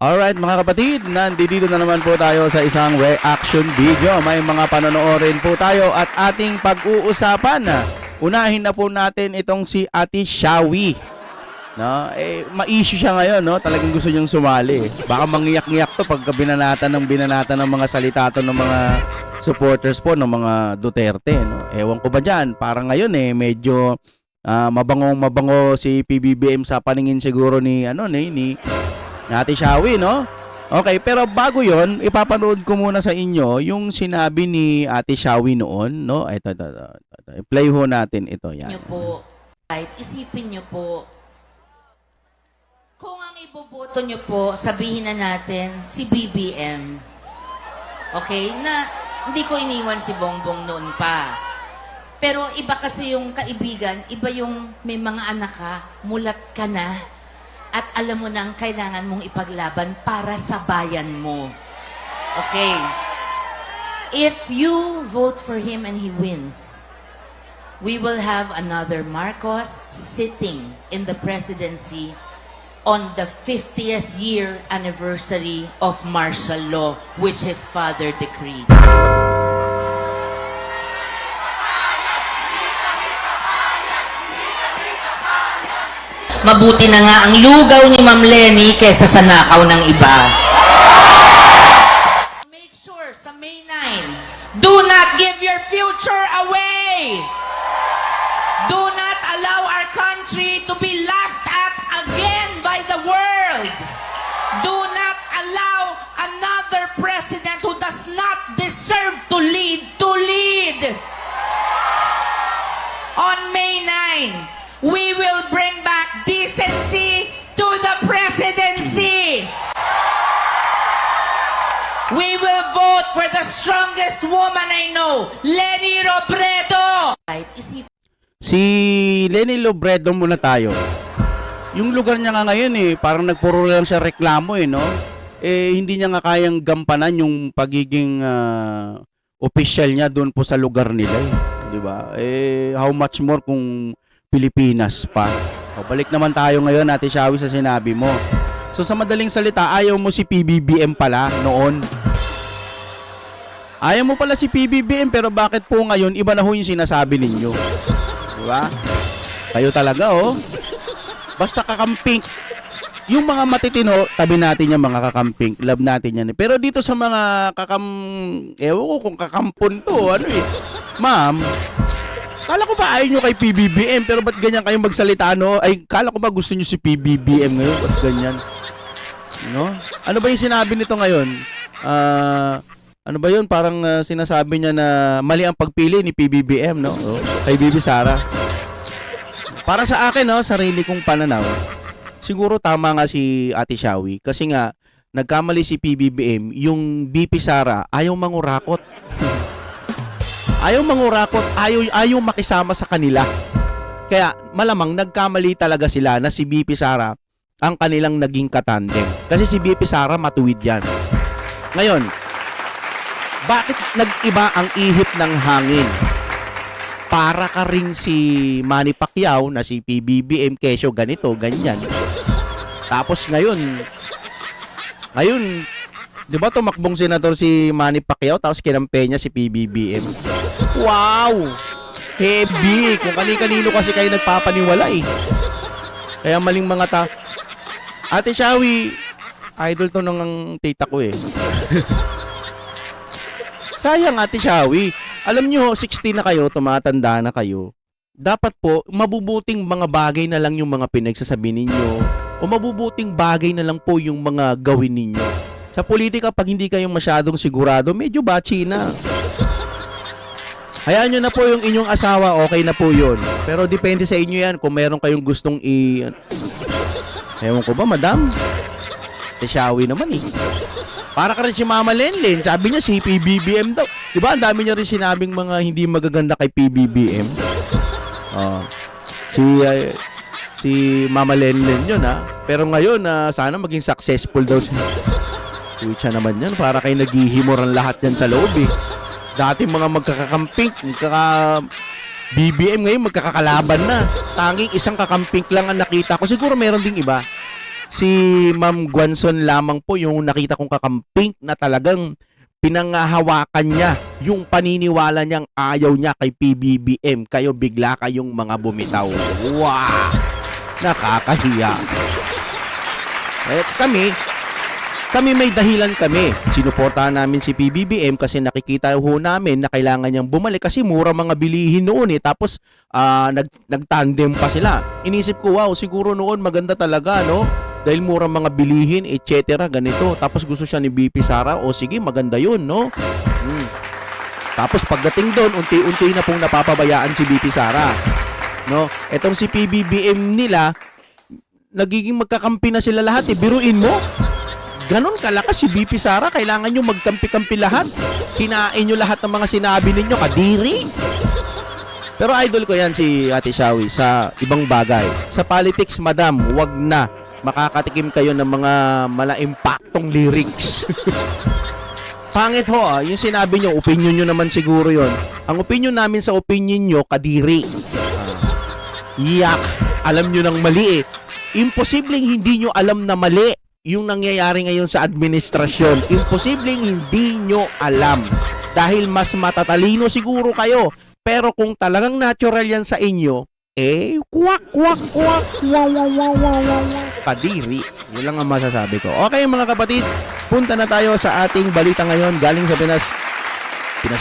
Alright mga kapatid, nandito na naman po tayo sa isang reaction video. May mga panonoorin po tayo at ating pag-uusapan. Unahin na po natin itong si Ate Shawi. No? Ma-issue siya ngayon, no? Talagang gusto niyang sumali. Baka mangiyak-ngiyak to pagka binanatan ng mga salita to ng mga supporters po ng mga Duterte. No? Ewan ko ba dyan, parang ngayon medyo mabango si PBBM sa paningin siguro ni Ate Shawi, no? Okay, pero bago yon, ipapanood ko muna sa inyo yung sinabi ni Ate Shawi noon, no? Ito. Play ho natin ito, yan. Nyo po, right, isipin nyo po, kung ang iboboto nyo po, sabihin na natin, si BBM. Okay? Na hindi ko iniwan si Bongbong noon pa. Pero iba kasi yung kaibigan, iba yung may mga anak ka, mulat ka na, at alam mo na ang kailangan mong ipaglaban para sa bayan mo. Okay. If you vote for him and he wins, we will have another Marcos sitting in the presidency on the 50th year anniversary of martial law, which his father decreed. Mabuti na nga ang lugaw ni Ma'am Lenny kesa sa nakaw ng iba. Make sure sa May 9, do not give your future away. Do not allow our country to be laughed at again by the world. Do not allow another president who does not deserve to lead. On May 9, we will bring back decency to the presidency. We will vote for the strongest woman I know, Leni Robredo. Si Leni Robredo muna tayo. Yung lugar niya nga ngayon parang nagpuro lang siya reklamo no? Hindi niya nga kayang gampanan yung pagiging official niya doon po sa lugar nila di ba? How much more kung Pilipinas pa. Balik naman tayo ngayon, Ate Shawi, sa sinabi mo. So sa madaling salita, ayaw mo si PBBM pala noon. Ayaw mo pala si PBBM, pero bakit po ngayon iba na ho yung sinasabi ninyo? Diba? Kayo talaga basta kakamping. Yung mga matitino, tabi natin yung mga kakamping. Love natin yan. Pero dito sa mga ewan ko kung kakampon to, Ma'am, kala ko ba ayaw nyo kay PBBM, pero ba't ganyan kayong magsalita, kala ko ba gusto nyo si PBBM ngayon? Ba't ganyan? No? Ano ba yung sinabi nito ngayon? Ano ba yun? Parang sinasabi niya na mali ang pagpili ni PBBM, no? Kay Bibi Sara. Para sa akin, sarili kong pananaw, siguro tama nga si Ate Shawi. Kasi nga, nagkamali si PBBM, yung BP Sara, ayaw mangurakot. Ayaw mangurakot, ayaw makisama sa kanila. Kaya malamang nagkamali talaga sila na si BP Sara ang kanilang naging katandem. Kasi si BP Sara matuwid yan. Ngayon, bakit nag-iba ang ihip ng hangin? Para ka ring si Manny Pacquiao na si PBBM kesyo ganito, ganyan. Tapos ngayon, di ba tumakbong senador si Manny Pacquiao tapos kinampe niya si PBBM? Wow! Heavy! Kung kanino kasi kayo nagpapaniwala Kaya maling mga Ate Shawi, idol to ng tita ko Sayang, Ate Shawi. Alam nyo, 60 na kayo, tumatanda na kayo. Dapat po, mabubuting mga bagay na lang yung mga pinagsasabi ninyo o mabubuting bagay na lang po yung mga gawin ninyo. Sa politika, pag hindi kayo masyadong sigurado, medyo bachi na. Hayaan nyo na po yung inyong asawa, okay na po yun. Pero depende sa inyo yan kung meron kayong gustong Ewan ko ba, madam? Si Shawi naman Para ka rin si Mama Lenlen. Sabi niya si PBBM daw. Diba ang dami niya rin sinabing mga hindi magaganda kay PBBM? Si Mama Lenlen yun Pero ngayon, sana maging successful daw siya. Tuwitsa naman yan. Para kayo naghihimor ang lahat yan sa loob Dati mga magkakakamping, BBM ngayon magkakakalaban na. Tanging isang kakamping lang ang nakita ko. Siguro meron ding iba. si Ma'am Guanzon lamang po yung nakita kong kakamping na talagang pinangahawakan niya yung paniniwala niyang ayaw niya kay PBBM. Kayo bigla kayong mga bumitaw. Wow! Nakakahiya. Kami may dahilan kami. Sinuportahan namin si PBBM kasi nakikita ho namin na kailangan niyang bumalik kasi mura mga bilihin noon eh. Tapos nagtandem pa sila. Inisip ko, wow, siguro noon maganda talaga, no? Dahil mura mga bilihin, etc. Ganito. Tapos gusto siya ni BP Sara. O sige, maganda yun, no? Tapos pagdating doon, unti-unti na pong napapabayaan si BP Sara. No? Etong si PBBM nila, nagiging magkakampi na sila lahat eh. Biruin mo. Ganon kalakas si BP Sara, kailangan nyo magkampi-kampi lahat. Kinain nyo lahat ng mga sinabi ninyo, kadiri. Pero idol ko yan si Ate Shawi sa ibang bagay. Sa politics, madam, wag na. Makakatikim kayo ng mga mala-impactong lyrics. Pangit ho, yung sinabi nyo, opinion nyo naman siguro yon. Ang opinion namin sa opinion nyo, kadiri. Yak, alam nyo ng mali eh. Imposibleng hindi nyo alam na mali yung nangyayari ngayon sa administrasyon. Imposibleng hindi nyo alam. Dahil mas matatalino siguro kayo. Pero kung talagang natural yan sa inyo, eh, kwak, kwak, kwak, wow, wow, wow, wow, wow. Kadiri. Yun lang ang masasabi ko. Okay mga kapatid, punta na tayo sa ating balita ngayon galing sa Pinas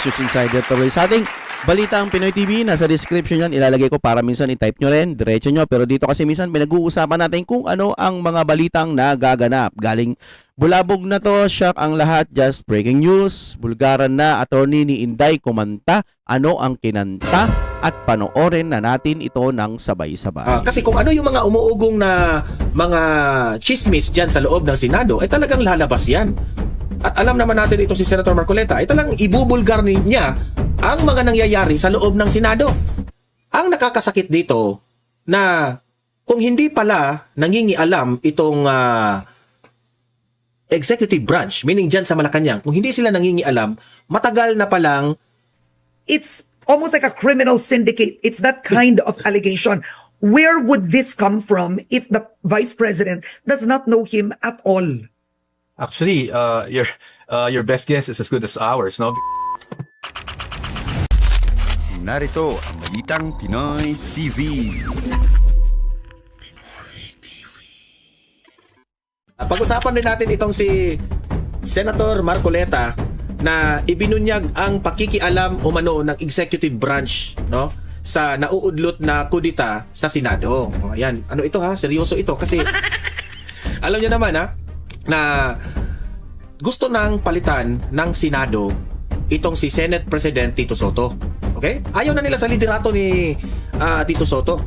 News Insider tuloy. Sa ating Balitang Pinoy TV, nasa description yan, ilalagay ko para minsan i-type nyo rin, diretso nyo. Pero dito kasi minsan pinag-uusapan natin kung ano ang mga balitang nagaganap. Galing bulabog na to, shock ang lahat, just breaking news. Bulgaran na attorney ni Inday kumanta, ano ang kinanta, at panoorin na natin ito ng sabay-sabay. Kasi kung ano yung mga umuugong na mga chismis dyan sa loob ng Senado, ay talagang lalabas yan. At alam naman natin ito si Senator Marcoleta, ay talagang ibubulgar niya ang mga nangyayari sa loob ng Senado. Ang nakakasakit dito na kung hindi pala nangingialam itong executive branch, meaning dyan sa Malacanang, kung hindi sila nangingialam, matagal na palang it's almost like a criminal syndicate. It's that kind of allegation. Where would this come from if the vice president does not know him at all? Actually, your best guess is as good as ours, no? Narito ang Balitang Pinoy TV. Pag-usapan din natin itong si Senator Marcoleta na ibinunyag ang pakikialam umano ng executive branch, no, sa nauudlot na kudita sa Senado. Ayan, ano ito ha? Seryoso ito kasi alam niyo naman ha na gusto nang palitan ng Senado itong si Senate President Tito Soto. Okay? Ayaw na nila sa liderato ni Tito Soto.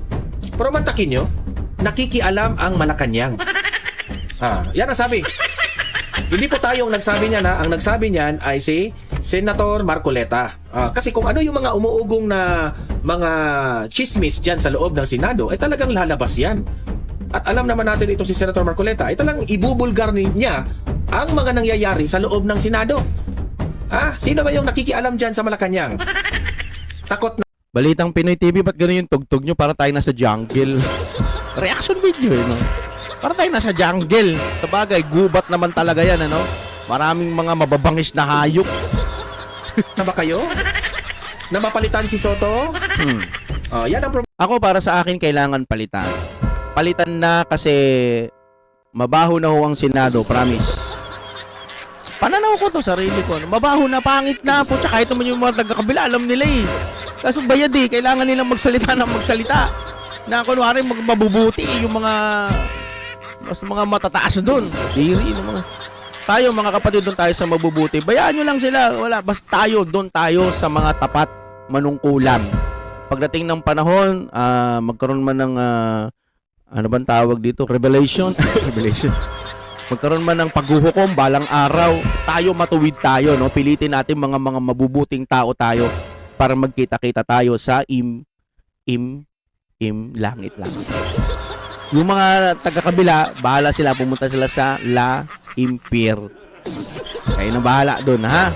Pero mantakin nyo, nakikialam ang Malacanang. Yan ang sabi. Hindi po tayong nagsabi niya na, ang nagsabi niyan ay si Senator Marcoleta. Kasi kung ano yung mga umuugong na mga chismis dyan sa loob ng Senado, ay talagang lalabas yan. At alam naman natin ito si Senator Marcoleta, ay talagang ibubulgar niya ang mga nangyayari sa loob ng Senado. Sino ba yung nakikialam dyan sa Malacanang? Takot na. Balitang Pinoy TV, ba't gano'n yung tugtog nyo para tayo nasa jungle? Reaction video eh, no? Para tayo nasa jungle. Sabagay, gubat naman talaga yan, ano? Maraming mga mababangis na hayop. Na ba kayo? Na mapalitan si Soto? Yan ang problema. Ako, para sa akin, kailangan palitan. Palitan na kasi mabaho na ho ang Senado, promise. Pananaw ko to, sarili ko. Mabaho na, pangit na po. Tsaka kahit naman yung mga taga-kabila, alam nila eh. Kaso bayad eh, kailangan nilang magsalita ng magsalita. Na kunwari mabubuti yung mga matataas doon. Diri, mga tayo mga kapatid, doon tayo sa mabubuti. Bayaan nyo lang sila. Wala, basta tayo, doon tayo sa mga tapat manungkulan. Pagdating ng panahon, magkaroon man ng ano bang tawag dito? Revelation. Revelation. Magkaroon man ng paghuhukom balang araw, tayo matuwid tayo, no? Pilitin natin mga mabubuting tao tayo para magkita-kita tayo sa langit lang. Yung mga taga-kabila, bahala sila, pumunta sila sa La Impir. Kayo na bahala doon, ha?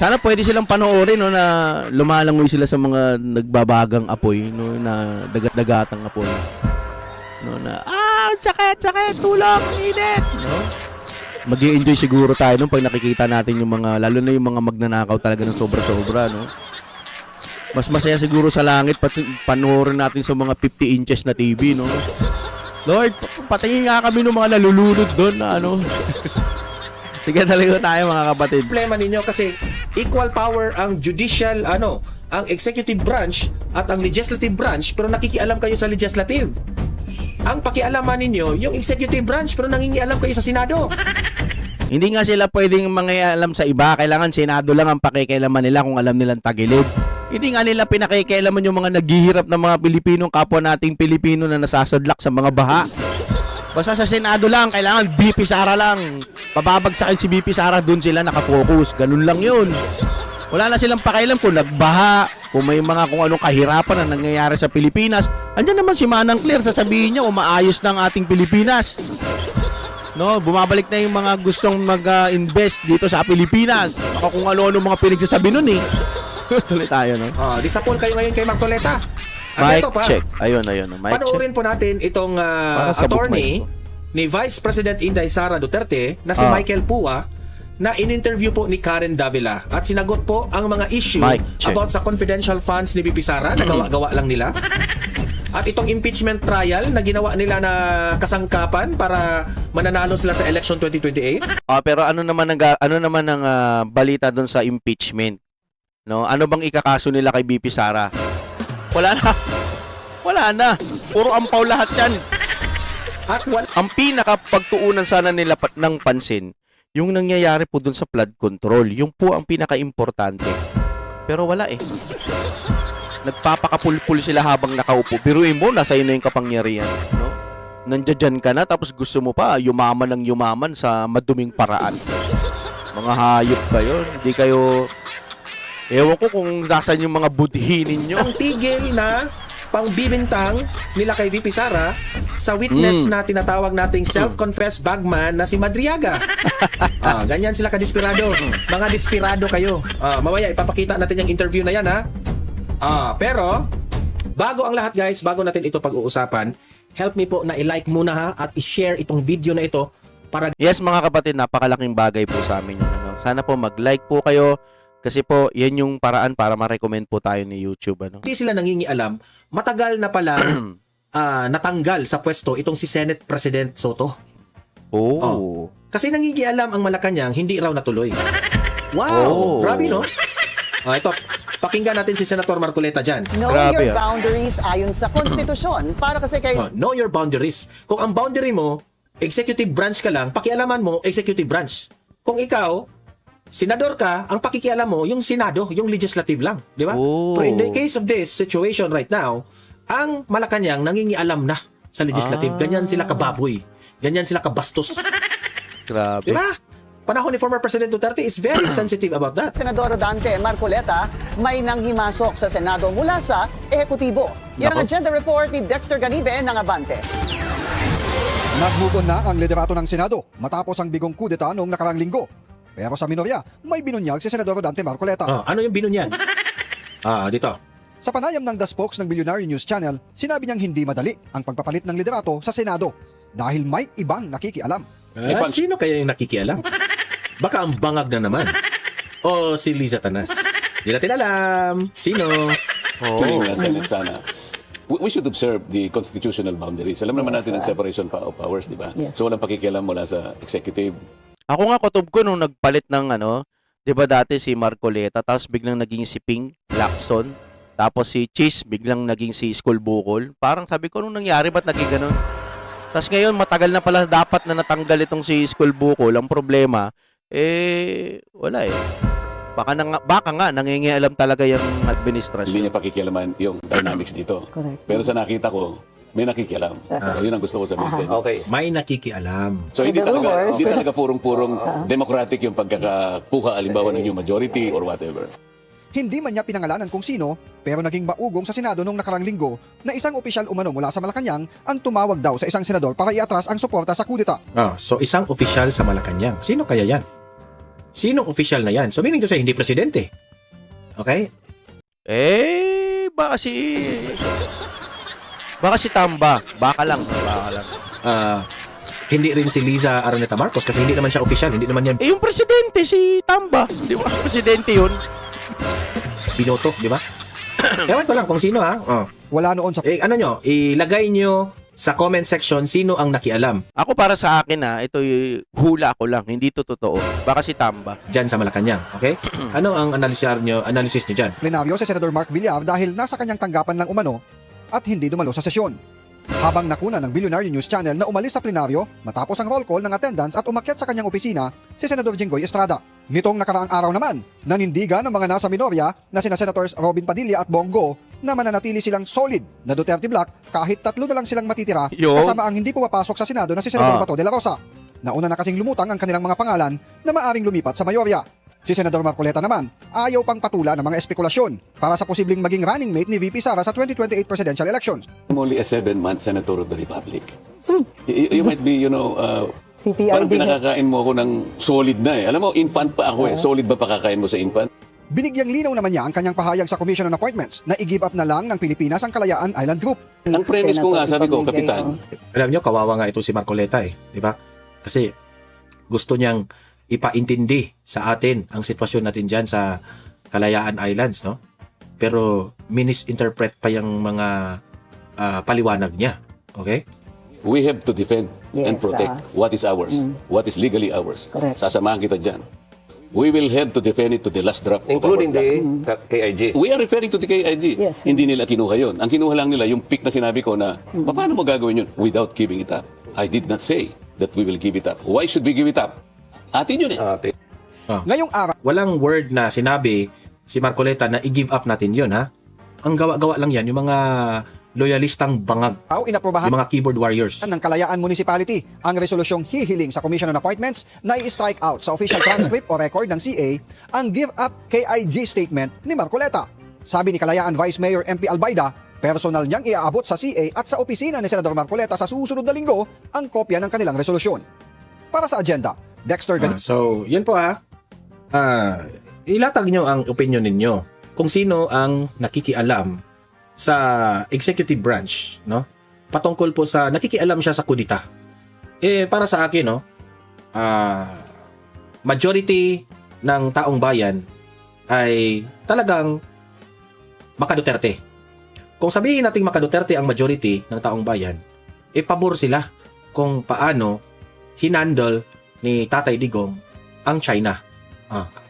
Sana pwede silang panoorin, no, na lumalangoy sila sa mga nagbabagang apoy, no, na dagat-dagatang apoy. No, na sakit, tulong, init. No? Mag-i-enjoy siguro tayo nung pag nakikita natin yung mga, lalo na yung mga magnanakaw talaga ng sobra-sobra, no? Mas masaya siguro sa langit panoorin natin sa mga 50 inches na TV, no? Lord, patingin nga kami ng mga nalulunod doon na ano. Sige, talaga tayo mga kapatid. Problema ninyo kasi equal power ang judicial, ang executive branch at ang legislative branch, pero nakikialam kayo sa legislative. Ang pakialaman ninyo, yung executive branch, pero nangingialam kayo sa Senado. Hindi nga sila pwedeng mangialam sa iba. Kailangan Senado lang ang pakikialaman nila kung alam nilang tagilid. Hindi nga nila pinakikialaman yung mga naghihirap na mga Pilipinong kapwa nating Pilipino na nasasadlak sa mga baha. Basta sa Senado lang, kailangan BP Sara lang. Pababagsakin si BP Sara, dun sila nakafocus. Ganun lang yun. Wala na silang pakialam kung nagbaha, kung may mga kung anong kahirapan na nangyayari sa Pilipinas. Andiyan naman si Manang Claire, sasabihin niya kung maayos na ang ating Pilipinas. No, bumabalik na yung mga gustong mag-invest dito sa Pilipinas. Baka kung ano-ano mga pinagsasabi nun eh. Tuloy tayo, no? Disappoint kayo ngayon kay Marcoleta. At Mic ito pa, check. Ayun. Mic check. panoorin po natin itong sabog attorney mic ni Vice President Inday Sara Duterte na si Ah. Michael Pua na in-interview po ni Karen Davila at sinagot po ang mga issue Mic check. about sa confidential funds ni BP Sara na gawa-gawa lang nila. At itong impeachment trial na ginawa nila na kasangkapan para mananalo sila sa election 2028. Pero ano naman ang balita doon sa impeachment? No, ano bang ikakaso nila kay BP Sara? Wala na. Puro ampaw lahat 'yan. At Ang pinakapagtuunan sana nila ng pansin, yung nangyayari po doon sa flood control. Yung po ang pinaka-importante. Pero wala eh. Nagpapakapulpul sila habang nakaupo. Biruin mo, nasa iyo na yung kapangyarihan. No? Nandiyan ka na, tapos gusto mo pa yumaman ng yumaman sa maduming paraan. Mga hayop kayo. Hindi kayo... Ewan ko kung nasan yung mga budhi ninyo. ang tigil na pangbibintang nila kay VP Sara sa witness na tinatawag nating self-confessed bagman na si Madriaga. Ganyan sila kadesperado. Mga desperado kayo. Mamaya ipapakita natin yung interview na yan, ha? Pero bago ang lahat, guys, bago natin ito pag-uusapan, help me po na i-like muna, ha, at i-share itong video na ito para Yes, mga kapatid, napakalaking bagay po sa amin yun. Ano? Sana po mag-like po kayo kasi po yan yung paraan para ma-recommend po tayo ni YouTube. Ano? hindi sila nangingialam. Matagal na pala natanggal sa pwesto itong si Senate President Soto. Kasi nangingialam ang Malacanang, hindi raw natuloy. Wow! Grabe, no? Ito, pakinggan natin si Senator Marcoleta dyan. Know Grabe, your boundaries ayon sa konstitusyon para kasi kayo Know your boundaries. Kung ang boundary mo, executive branch ka lang, pakialaman mo, executive branch. Kung ikaw, senador ka, ang pakikialam mo, yung Senado, yung legislative lang. Di ba? Pero in the case of this situation right now, ang Malacanang nangingialam na sa legislative. Ganyan sila kababoy. Ganyan sila kabastos. Grabe. Di ba? Panahon ni former President Duterte is very sensitive about that. Senador Dante Marcoleta may nanghimasok sa Senado mula sa ehekutibo. Yan ang Nako. agenda report ni Dexter Ganibe ng Abante. Nagmugon na ang liderato ng Senado matapos ang bigong kudeta noong nakarang linggo. Pero sa minorya, may binunyag si Senador Dante Marcoleta. Ano yung binunyag? Dito. Sa panayam ng The Spokes ng Billionaire News Channel, sinabi niyang hindi madali ang pagpapalit ng liderato sa Senado dahil may ibang nakikialam. Sino kaya yung nakikialam? Baka ang bangag na naman. O si Liza Tanas. Di natin alam. Sino? Senate sana. We should observe the constitutional boundaries. Alam naman natin ang separation of powers, di ba? Yes. So walang pakikialam mula sa executive. Ako nga kutob ko nung nagpalit ng 'di ba dati si Marcoleta, tapos biglang naging si Ping Lacson, tapos si Cheese biglang naging si School Bukol. Parang sabi ko nung nangyari ba't naging ganun? Tapos ngayon matagal na pala dapat na natanggal itong si School Bukol. Ang problema wala eh. Baka nga nangingialam talaga yung Hindi administrasyon. niya pakikialaman yung dynamics dito. Correct. Pero sa nakita ko, may nakikialam. So yun ang gusto ko sabihin sa inyo. Okay. May nakikialam. So hindi the rumors. talaga purong-purong democratic yung pagkakakuha alimbawa ng new majority or whatever. Hindi man niya pinangalanan kung sino, pero naging maugong sa Senado noong nakarang linggo na isang opisyal umano mula sa Malacanang ang tumawag daw sa isang senador para iatras ang suporta sa kudeta. So isang opisyal sa Malacanang. Sino kaya yan? Sinong opisyal na yan? So meaning to say, hindi presidente. Okay? Baka si Tamba. Baka lang. hindi rin si Liza Araneta Marcos kasi hindi naman siya official, hindi naman niya Eh, yung presidente, si Tamba. Di ba? Presidente yun. binoto, di ba? Ewan ko lang kung sino ha. Oh. Wala noon sa Ano nyo, ilagay nyo sa comment section sino ang nakialam Ako para sa akin ito hula ko lang, hindi to totoo. Baka si Tamba. dyan sa Malacanang. Okay? Ano ang analysis nyo dyan? plenaryo si Senador Mark Villar dahil nasa kanyang tanggapan lang umano at hindi dumalo sa sesyon. Habang nakuna ng Billionaire News Channel na umalis sa plenaryo matapos ang roll call ng attendance at umakyat sa kanyang opisina si Senador Jinggoy Estrada. Nitong nakaraang araw naman, nanindigan ng mga nasa minorya na sina Senators Robin Padilla at Bongo na mananatili silang solid na Duterte Black kahit 3 na lang silang matitira Yo. kasama ang hindi pumapasok sa Senado na si Senador Bato de la Rosa. Nauna na kasing lumutang ang kanilang mga pangalan na maaring lumipat sa mayorya. Si Senador Marcoleta naman, ayaw pang patula ng mga espekulasyon para sa posibleng maging running mate ni VP Sara sa 2028 presidential elections. I'm only a 7-month senator of the Republic. You might be, parang pinakakain mo ako ng solid na eh. Alam mo, infant pa ako eh. Solid ba pakakain mo sa infant? Binigyang linaw naman niya ang kanyang pahayag sa Commission on Appointments na i-give up na lang ng Pilipinas ang Kalayaan Island Group. Ang premise ko nga, sabi ko, Kapitan, Alam nyo, kawawa nga ito si Marcoleta eh. Di ba? Kasi gusto niyang ipaintindi sa atin ang sitwasyon natin dyan sa Kalayaan Islands, no? Pero misinterpret pa yung mga paliwanag niya. Okay? we have to defend and Yes, protect what is ours, what is legally ours. Correct. Sasamahan kita dyan. We will have to defend it to the last drop Including of our blood. the KIG. We are referring to the KIG. Yes. Hindi nila kinuha yun. Ang kinuha lang nila, yung pick na sinabi ko na, paano mo gagawin yun without giving it up? I did not say that we will give it up. Why should we give it up? Atin yun eh. Ngayong araw, Walang word na sinabi si Marcoleta na i-give up natin yun, ha? Ang gawa-gawa lang yan, yung mga loyalistang bangag, inaprobahan yung mga keyboard warriors. ng Kalayaan Municipality ang resolusyong hihiling sa Commission on Appointments na i-strike out sa official transcript o record ng CA ang give up KIG statement ni Marcoleta. Sabi ni Kalayaan Vice Mayor MP Albaida, personal niyang iaabot sa CA at sa opisina ni Senador Marcoleta sa susunod na linggo ang kopya ng kanilang resolusyon. Para sa agenda, Dexter So, yun po ha. Ilatag nyo ang opinion ninyo kung sino ang nakikialam sa executive branch, no? Patungkol po sa nakikialam siya sa kudita. Para sa akin, no, majority ng taong bayan ay talagang maka-Duterte. Kung sabihin nating maka-Duterte ang majority ng taong bayan, pabor sila kung paano hinandle ni Tatay Digong ang China.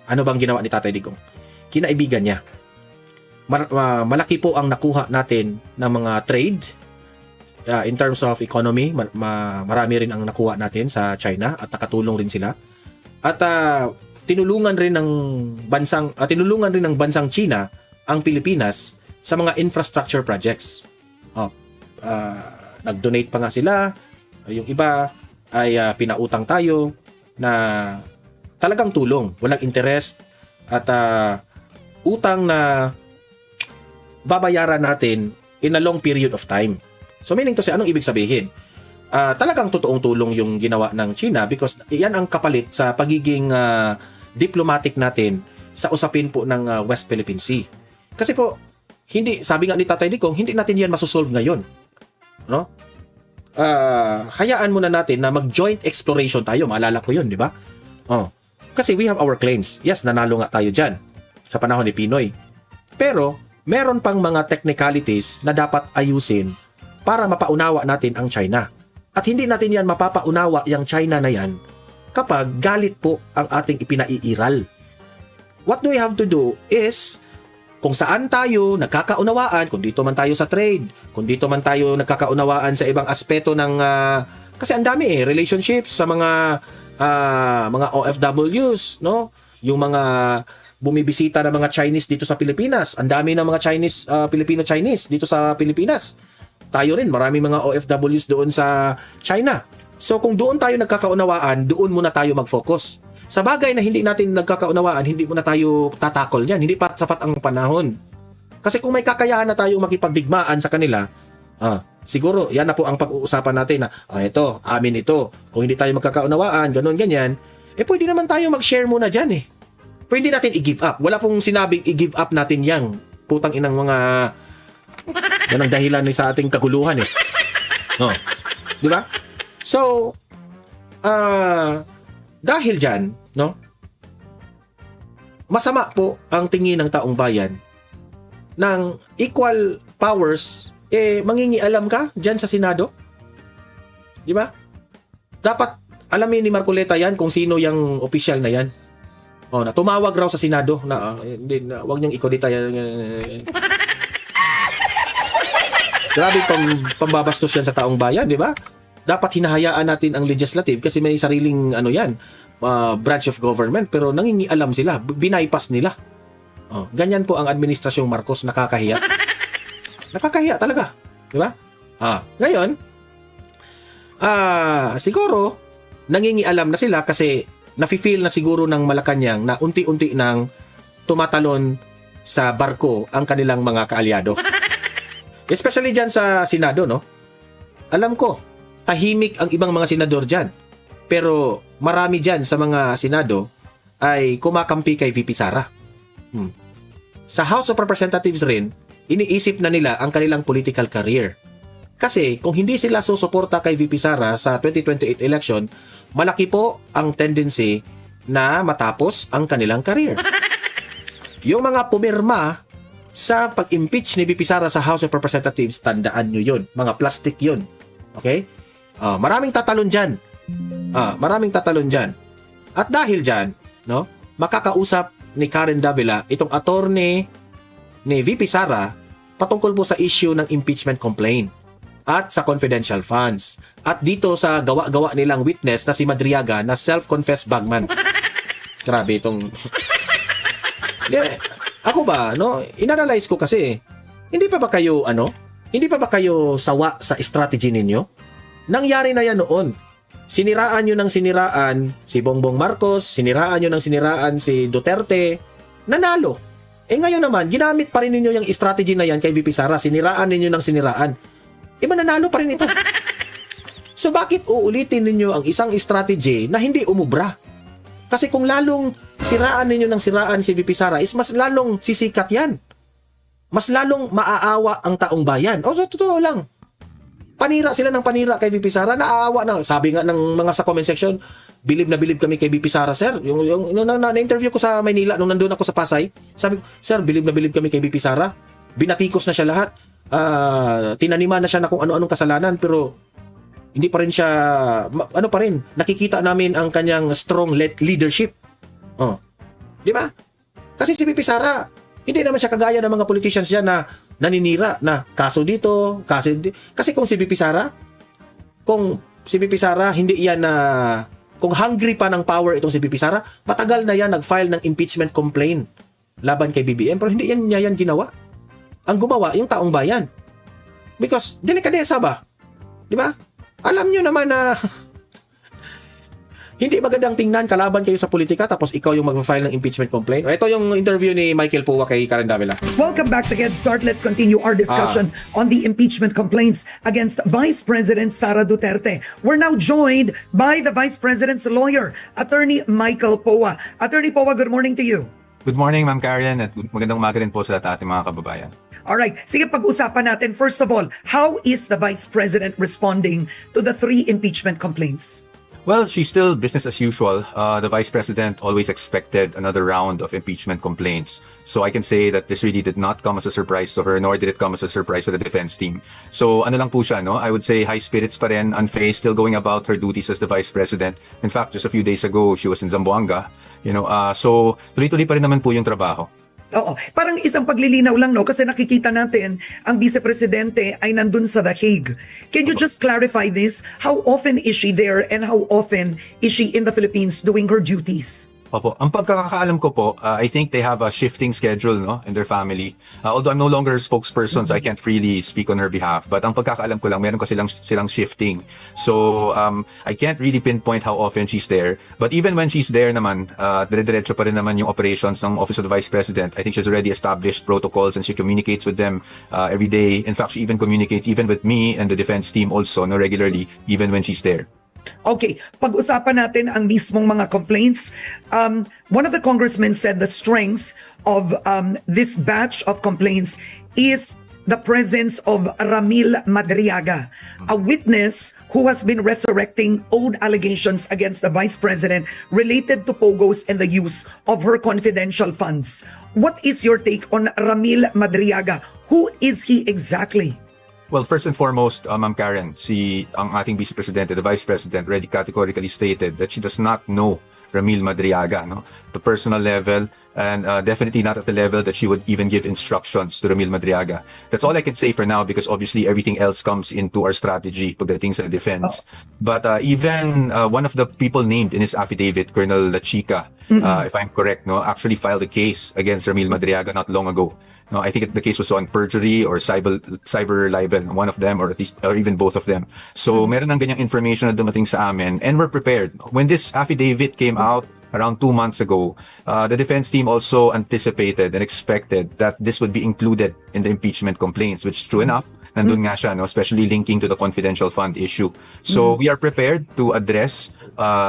Ano bang ginawa ni Tatay Digong? Kinaibigan niya. Malaki po ang nakuha natin ng mga trade in terms of economy. Marami rin ang nakuha natin sa China at nakatulong rin sila. At tinulungan rin ng bansang China ang Pilipinas sa mga infrastructure projects. Nag-donate pa nga sila. Yung iba ay pinautang tayo na talagang tulong, walang interest at utang na babayaran natin in a long period of time. So meaning to say, anong ibig sabihin? Talagang totoong tulong yung ginawa ng China because yan ang kapalit sa pagiging diplomatic natin sa usapin po ng West Philippine Sea. Kasi po, sabi nga ni Tatay Digong, hindi natin yan masosolve ngayon. No? Hayaan muna natin na mag-joint exploration tayo. Maalala ko yun, di ba? Kasi we have our claims. Yes, nanalo nga tayo dyan sa panahon ni Pinoy. Pero, meron pang mga technicalities na dapat ayusin para mapaunawa natin ang China. At hindi natin yan mapapaunawa yung China na yan kapag galit po ang ating ipinaiiral. What do we have to do is, kung saan tayo nagkakaunawaan, kung dito man tayo sa trade, kung dito man tayo nagkakaunawaan sa ibang aspeto ng... kasi ang dami relationships sa mga OFWs, no? Yung mga bumibisita ng mga Chinese dito sa Pilipinas. Ang dami ng mga Chinese, Filipino-Chinese dito sa Pilipinas. Tayo rin, marami mga OFWs doon sa China. So kung doon tayo nagkakaunawaan, doon muna tayo mag-focus. Sa bagay na hindi natin nagkakaunawaan, hindi muna tayo tatakol niyan. Hindi pa sapat ang panahon. Kasi kung may kakayahan na tayo makipagdigmaan sa kanila, siguro yan na po ang pag-uusapan natin na, ito, amin ito. Kung hindi tayo magkakaunawaan, ganun, ganyan, pwede naman tayo mag-share muna dyan eh. Pwede natin i-give up. Wala pong sinabing i-give up natin yang putang inang mga yan ang dahilan sa ating kaguluhan eh. Di ba? So, dahil dyan, no, masama po ang tingin ng taong bayan ng equal powers, mangingialam ka dyan sa Senado? Di ba? Dapat alamin ni Marcoleta yan kung sino yung official na yan. Na tumawag raw sa Senado na, hindi, na wag niyong ikodita yan. Grabe pambabastos yan sa taong bayan, di ba? Dapat hinahayaan natin ang legislative kasi may sariling branch of government, pero nangingialam sila, binaypass nila. Ganyan po ang administrasyong Marcos, nakakahiya. Nakakahiya talaga, di ba? Ngayon, siguro nangingialam na sila kasi nafi-feel na siguro ng Malacanang na unti-unti nang tumatalon sa barko ang kanilang mga kaalyado. Especially dyan sa Senado, no? Alam ko, tahimik ang ibang mga senador dyan. Pero marami dyan sa mga Senado ay kumakampi kay VP Sara. Sa House of Representatives rin, iniisip na nila ang kanilang political career. Kasi kung hindi sila susuporta kay VP Sara sa 2028 election, malaki po ang tendency na matapos ang kanilang career. Yung mga pumirma sa pag-impeach ni VP Sara sa House of Representatives, tandaan nyo yun. Mga plastic yun. Okay? Maraming tatalon dyan. Maraming tatalon dyan. At dahil dyan, no, makakausap ni Karen Davila itong attorney ni VP Sara patungkol po sa issue ng impeachment complaint at sa confidential funds. At dito sa gawa-gawa nilang witness na si Madriaga na self-confessed bagman. Grabe itong... Ako ba, no? Inanalyze ko kasi, hindi pa ba kayo sawa sa strategy ninyo? Nangyari na yan noon. Siniraan nyo ng siniraan si Bongbong Marcos, siniraan nyo ng siniraan si Duterte, nanalo. Ngayon naman, ginamit pa rin ninyo yung strategy na yan kay VP Sara, siniraan ninyo ng siniraan. Mananalo pa rin ito. So bakit uulitin ninyo ang isang strategy na hindi umubra? Kasi kung lalong siraan ninyo ng siraan si VP Sara, is mas lalong sisikat yan. Mas lalong maaawa ang taong bayan. So totoo lang. Panira sila ng panira kay VP Sara, naaawa na. Sabi nga ng mga sa comment section, bilib na bilib kami kay VP Sara, sir. Yung na-interview ko sa Maynila nung nandun ako sa Pasay, sabi ko, sir, bilib na bilib kami kay VP Sara. Binatikos na siya lahat. Tinaniman na siya na kung ano-anong kasalanan, pero hindi pa rin siya, nakikita namin ang kanyang strong leadership. Di ba? Kasi si VP Sara, hindi naman siya kagaya ng mga politicians dyan na naninira na kaso dito, kasi kung si VP Sara, hindi yan na, kung hungry pa ng power itong si VP Sara, matagal na yan nag-file ng impeachment complaint laban kay BBM, pero hindi niya yan ginawa. Ang gumawa, yung taong bayan. Because, delikadesa ba? Di ba? Alam nyo naman na hindi magandang tingnan, kalaban kayo sa politika tapos ikaw yung mag-file ng impeachment complaint. Ito yung interview ni Michael Puwa kay Karen Davila. Welcome back to Head Start. Let's continue our discussion on the impeachment complaints against Vice President Sara Duterte. We're now joined by the Vice President's lawyer, Attorney Michael Puwa. Attorney Puwa, good morning to you. Good morning, Ma'am Karen, at magandang umaga rin po sa ating mga kababayan. Alright, sige, pag-usapan natin. First of all, how is the Vice President responding to the 3 impeachment complaints? Well, she's still business as usual. The Vice President always expected another round of impeachment complaints. So I can say that this really did not come as a surprise to her, nor did it come as a surprise to the defense team. So ano lang po siya, no? I would say high spirits pa rin, unfazed, still going about her duties as the Vice President. In fact, just a few days ago, she was in Zamboanga. So tuloy-tuloy pa rin naman po yung trabaho. Oo, parang isang paglilinaw lang, no? Kasi nakikita natin ang Vice Presidente ay nandun sa The Hague. Can you just clarify this? How often is she there and how often is she in the Philippines doing her duties? Opo. Ang pagkakaalam ko po, I think they have a shifting schedule, no, in their family. Although I'm no longer a spokesperson, so I can't really speak on her behalf. But ang pagkakaalam ko lang, meron ko silang shifting. So I can't really pinpoint how often she's there. But even when she's there naman, dire-diretso pa rin naman yung operations ng Office of the Vice President. I think she's already established protocols and she communicates with them every day. In fact, she even communicates even with me and the defense team also, no, regularly, even when she's there. Okay, pag-usapan natin ang mismong mga complaints. One of the congressmen said the strength of this batch of complaints is the presence of Ramil Madriaga, a witness who has been resurrecting old allegations against the Vice President related to POGOs and the use of her confidential funds. What is your take on Ramil Madriaga? Who is he exactly? Well, first and foremost, Ma'am Karen, ang ating Vice Presidente, the Vice President, already categorically stated that she does not know Ramil Madriaga, no? At the personal level, and definitely not at the level that she would even give instructions to Ramil Madriaga. That's all I can say for now, because obviously everything else comes into our strategy pagdating sa defense. But even one of the people named in his affidavit, Colonel La Chica, if I'm correct, no, actually filed a case against Ramil Madriaga not long ago. No, I think the case was on perjury or cyber libel, one of them, or at least, or even both of them. So meron ng ganyang information na dumating sa amin, and we're prepared. When this affidavit came out around 2 months ago, the defense team also anticipated and expected that this would be included in the impeachment complaints, which is true enough. Nandun nga siya, no, especially linking to the confidential fund issue. So we are prepared to address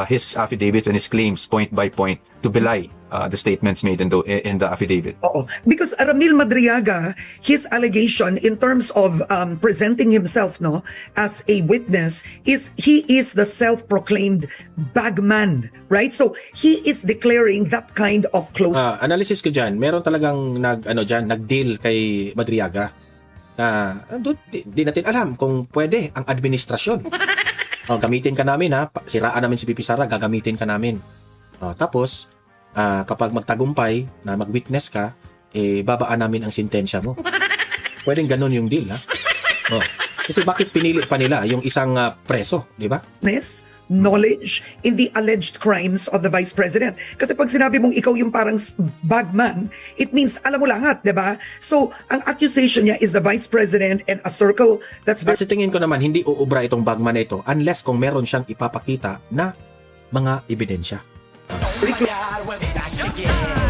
his affidavits and his claims point by point to belie the statements made in the affidavit. Oo. Because Ramil Madriaga, his allegation in terms of presenting himself, no, as a witness, is he is the self-proclaimed bagman, right? So he is declaring that kind of close. Analysis ko dyan, meron talagang nag-deal kay Madriaga na di natin alam kung pwede ang administrasyon. Gamitin ka namin, ha, siraan namin si VP Sara, gagamitin ka namin. Tapos kapag magtagumpay na mag-witness ka, babaan namin ang sintensya mo. Pwedeng ganun yung deal, ha? Kasi bakit pinili pa nila yung isang preso, di ba? Knowledge in the alleged crimes of the Vice President. Kasi pag sinabi mong ikaw yung parang bagman, it means alam mo lahat, di ba? So, ang accusation niya is the Vice President and a circle that's At sa tingin ko naman, hindi uubra itong bagman na ito unless kung meron siyang ipapakita na mga ebidensya. very close.